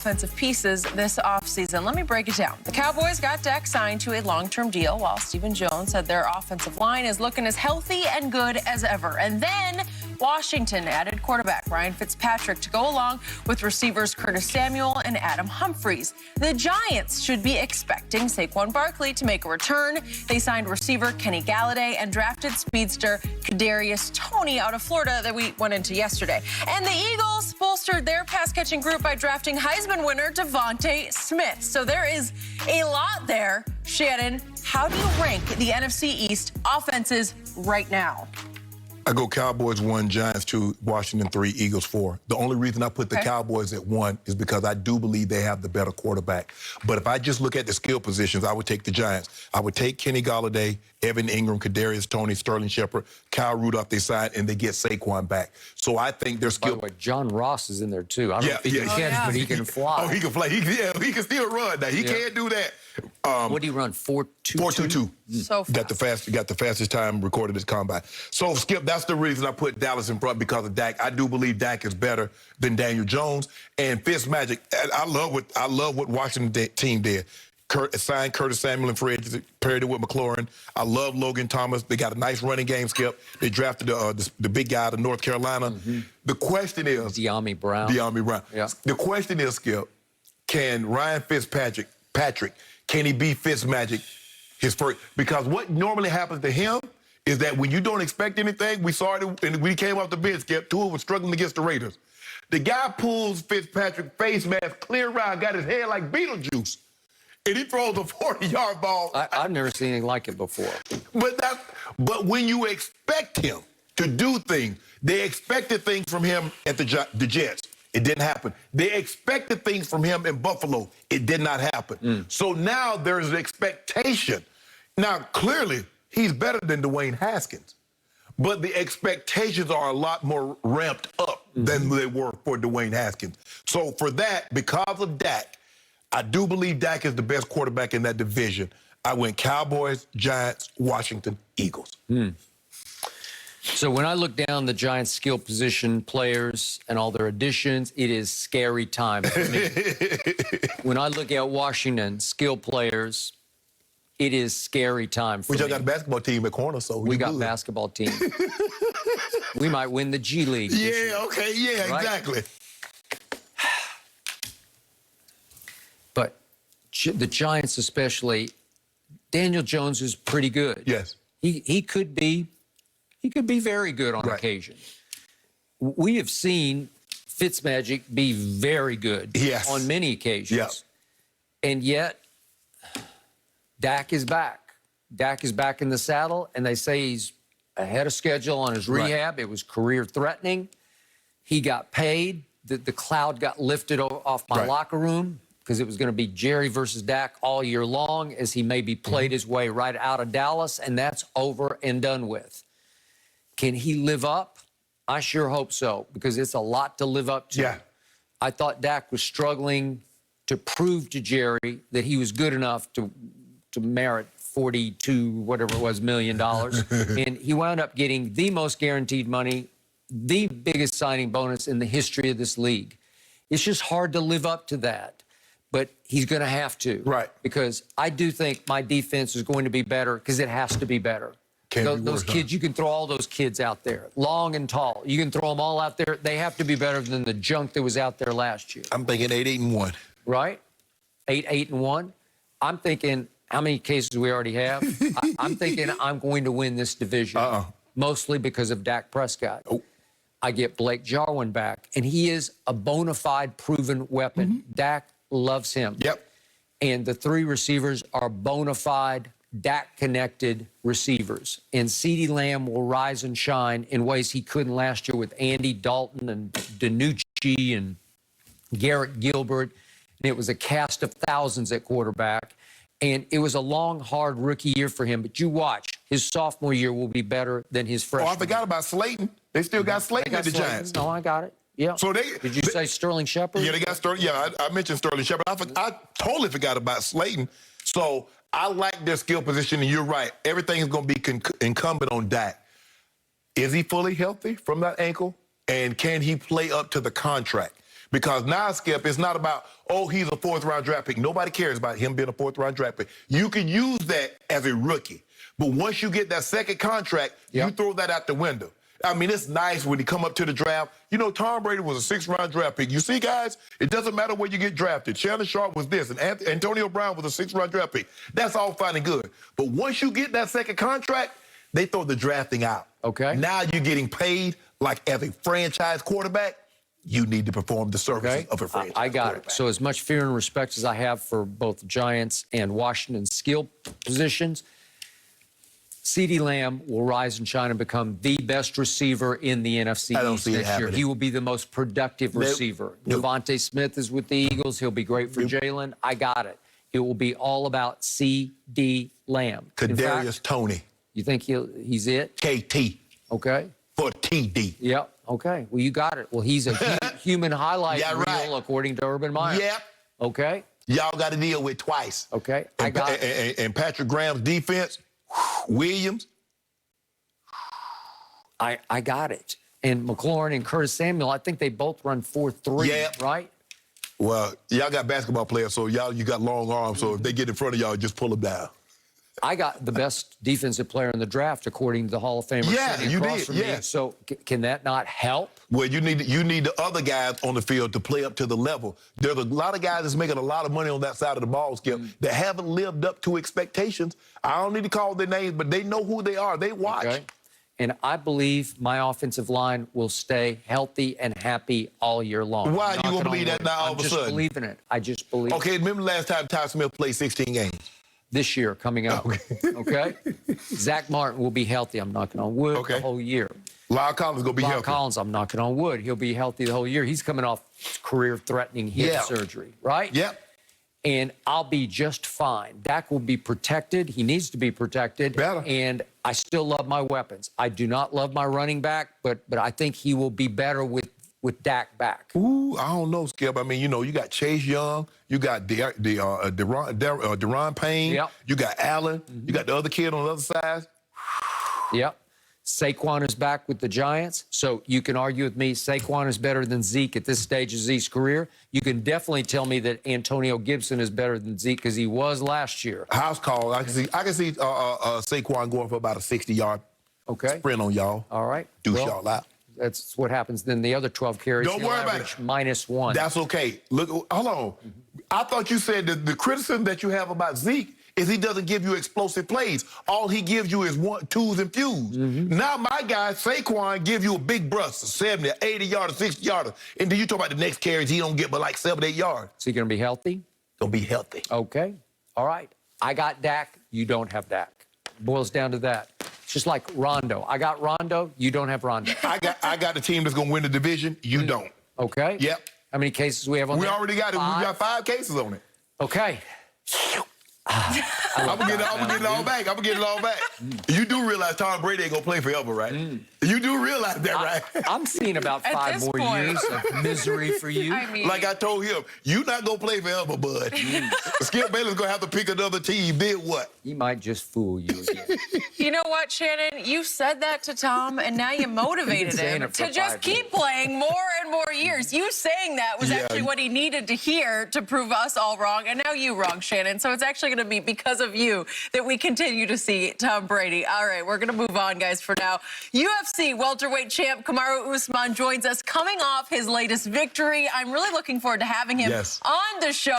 offensive pieces this offseason. Let me break it down. The Cowboys got Dak signed to a long-term deal, while Stephen Jones said their offensive line is looking as healthy and good as ever. And then Washington added quarterback Ryan Fitzpatrick to go along with receivers Curtis Samuel and Adam Humphries. The Giants should be expecting Saquon Barkley to make a return. They signed receiver Kenny Galladay and drafted speedster Kadarius Toney out of Florida that we went into yesterday. And the Eagles bolstered their pass-catching group by drafting Heisman winner Devontae Smith. So there is a lot there. Shannon, how do you rank the NFC East offenses right now? I go Cowboys 1, Giants 2, Washington 3, Eagles 4. The only reason I put the Cowboys at 1 is because I do believe they have the better quarterback. But if I just look at the skill positions, I would take the Giants. I would take Kenny Galladay, Evan Ingram, Kadarius Toney, Sterling Shepard, Kyle Rudolph they signed, and they get Saquon back. So I think their skill. By the way, John Ross is in there too. I don't think he can, but he can fly. Oh, he can fly. He can still run. Now he can't do that. What do you run? 4.22? 4.22. So fast. Got the fastest time recorded at combine. So Skip, that's the reason I put Dallas in front, because of Dak. I do believe Dak is better than Daniel Jones and Fitzmagic. I love what Washington team did. Signed Curtis Samuel and free agency, paired it with McLaurin. I love Logan Thomas. They got a nice running game, Skip. They drafted the big guy out of North Carolina. The question is De'Ami Brown. Yeah. The question is, Skip, can Ryan Fitzpatrick, can he be Fitzmagic his first? Because what normally happens to him is that when you don't expect anything, we saw it and we came off the bench, Skip. Tua was struggling against the Raiders. The guy pulls Fitzpatrick face mask clear around, got his head like Beetlejuice, and he throws a 40-yard ball. I've never seen anything like it before. But when you expect him to do things, they expected things from him at the Jets. It didn't happen. They expected things from him in Buffalo. It did not happen. So now there's an expectation. Now, clearly, he's better than Dwayne Haskins. But the expectations are a lot more ramped up than they were for Dwayne Haskins. So for that, because of Dak, I do believe Dak is the best quarterback in that division. I went Cowboys, Giants, Washington, Eagles. So when I look down the Giants' skill position players and all their additions, it is scary time for me. When I look at Washington skill players, it is scary time for me. We just got a basketball team at corner, so we got a basketball team. We might win the G League. Yeah, okay, yeah, right? Exactly. But the Giants especially, Daniel Jones is pretty good. Yes. He could be very good on occasion. We have seen Fitzmagic be very good on many occasions. And yet, Dak is back. Dak is back in the saddle, and they say he's ahead of schedule on his rehab. It was career-threatening. He got paid. The cloud got lifted off my locker room because it was going to be Jerry versus Dak all year long as he maybe played his way right out of Dallas, and that's over and done with. Can he live up? I sure hope so, because it's a lot to live up to. I thought Dak was struggling to prove to Jerry that he was good enough to merit $42, whatever it was, million. And he wound up getting the most guaranteed money, the biggest signing bonus in the history of this league. It's just hard to live up to that. But he's going to have to. Because I do think my defense is going to be better, because it has to be better. Those kids, you can throw all those kids out there, long and tall. You can throw them all out there. They have to be better than the junk that was out there last year. I'm thinking 8-8-1. Right? 8-8-1. I'm thinking how many cases we already have. I'm thinking I'm going to win this division, mostly because of Dak Prescott. I get Blake Jarwin back, and he is a bona fide proven weapon. Dak loves him. And the three receivers are bona fide Dak-connected receivers. And CeeDee Lamb will rise and shine in ways he couldn't last year with Andy Dalton and DiNucci and Garrett Gilbert. And it was a cast of thousands at quarterback. And it was a long, hard rookie year for him. But you watch, his sophomore year will be better than his freshman. Oh, I forgot about Slayton. They still got Slayton at the Giants. No, I got it. Yeah. So Did you say Sterling Shepard? Yeah, they got Sterling. Yeah, I mentioned Sterling Shepard. I totally forgot about Slayton. So I like their skill position, and you're right. Everything is going to be incumbent on Dak. Is he fully healthy from that ankle? And can he play up to the contract? Because now, Skip, it's not about, oh, he's a fourth-round draft pick. Nobody cares about him being a fourth-round draft pick. You can use that as a rookie. But once you get that second contract, you throw that out the window. I mean, it's nice when he come up to the draft. You know, Tom Brady was a sixth-round draft pick. You see, guys, it doesn't matter where you get drafted. Shannon Sharp was this, and Antonio Brown was a sixth-round draft pick. That's all fine and good. But once you get that second contract, they throw the drafting out. Okay. Now you're getting paid like as a franchise quarterback. You need to perform the services of a franchise I got it. So as much fear and respect as I have for both the Giants and Washington's skill positions, CeeDee Lamb will rise and shine and become the best receiver in the NFC East this year. He will be the most productive receiver. Devontae Smith is with the Eagles. He'll be great for Jalen. I got it. It will be all about CeeDee Lamb. Kadarius Toney. You think he's it? KT. Okay. For TD. Yep. Okay. Well, you got it. Well, he's a human highlight reel, according to Urban Meyer. Yep. Okay. Y'all got to deal with twice. Okay. And Patrick Graham's defense, Williams. I got it. And McLaurin and Curtis Samuel, I think they both run 4.3, right? Well, y'all got basketball players, so you got long arms, so if they get in front of y'all, just pull them down. I got the best defensive player in the draft, according to the Hall of Famer. Yeah, you did. Yeah. So can that not help? Well, you need the other guys on the field to play up to the level. There's a lot of guys that's making a lot of money on that side of the ball, Skip, that haven't lived up to expectations. I don't need to call their names, but they know who they are. They watch. Okay. And I believe my offensive line will stay healthy and happy all year long. Why are you going to believe that now all of a sudden? I just believe in it. I just believe Okay, remember the last time Ty Smith played 16 games? This year coming up, okay? Zach Martin will be healthy. I'm knocking on wood the whole year. Lyle Collins going to be healthy. Lyle Collins, I'm knocking on wood. He'll be healthy the whole year. He's coming off career-threatening hip surgery, right? Yep. And I'll be just fine. Dak will be protected. He needs to be protected. Better. And I still love my weapons. I do not love my running back, but I think he will be better with Dak back. Ooh, I don't know, Skip. I mean, you got Chase Young, you got Deron Payne, you got Allen, you got the other kid on the other side. Yep. Saquon is back with the Giants, so you can argue with me Saquon is better than Zeke at this stage of Zeke's career. You can definitely tell me that Antonio Gibson is better than Zeke because he was last year. House call. I can see Saquon going for about a 60-yard sprint on y'all. All right. Douche y'all out. That's what happens. Then the other 12 carries, don't worry about it. -1. That's okay. Look, hold on. I thought you said that the criticism that you have about Zeke is he doesn't give you explosive plays. All he gives you is twos and fews. Now my guy, Saquon, give you a big burst, a 70, 80-yarder, 60-yarder. And then you talk about the next carries he don't get but like 7, 8 yards. Is he going to be healthy? Gonna be healthy. Okay. All right. I got Dak. You don't have Dak. Boils down to that. It's just like Rondo. I got Rondo. You don't have Rondo. I got the team that's gonna win the division. You don't. Okay. Yep. How many cases we have on that? We already got it. We got 5 cases on it. Okay. I'm gonna get it all back. I'm gonna get it all back. You do realize Tom Brady ain't gonna play forever, right? You do realize that, right? I'm seeing about 5 more years of misery for you. I mean, like I told him, you not gonna play forever, bud. Skip Bayless gonna have to pick another team. Then what? He might just fool you again. you know what, Shannon? You said that to Tom, and now you motivated him to just keep playing more and more years. You saying that was actually what he needed to hear to prove us all wrong, and now you wrong, Shannon. So it's actually going to be because of you that we continue to see Tom Brady. All right, we're going to move on, guys, for now. UFC welterweight champ Kamaru Usman joins us coming off his latest victory. I'm really looking forward to having him on the show.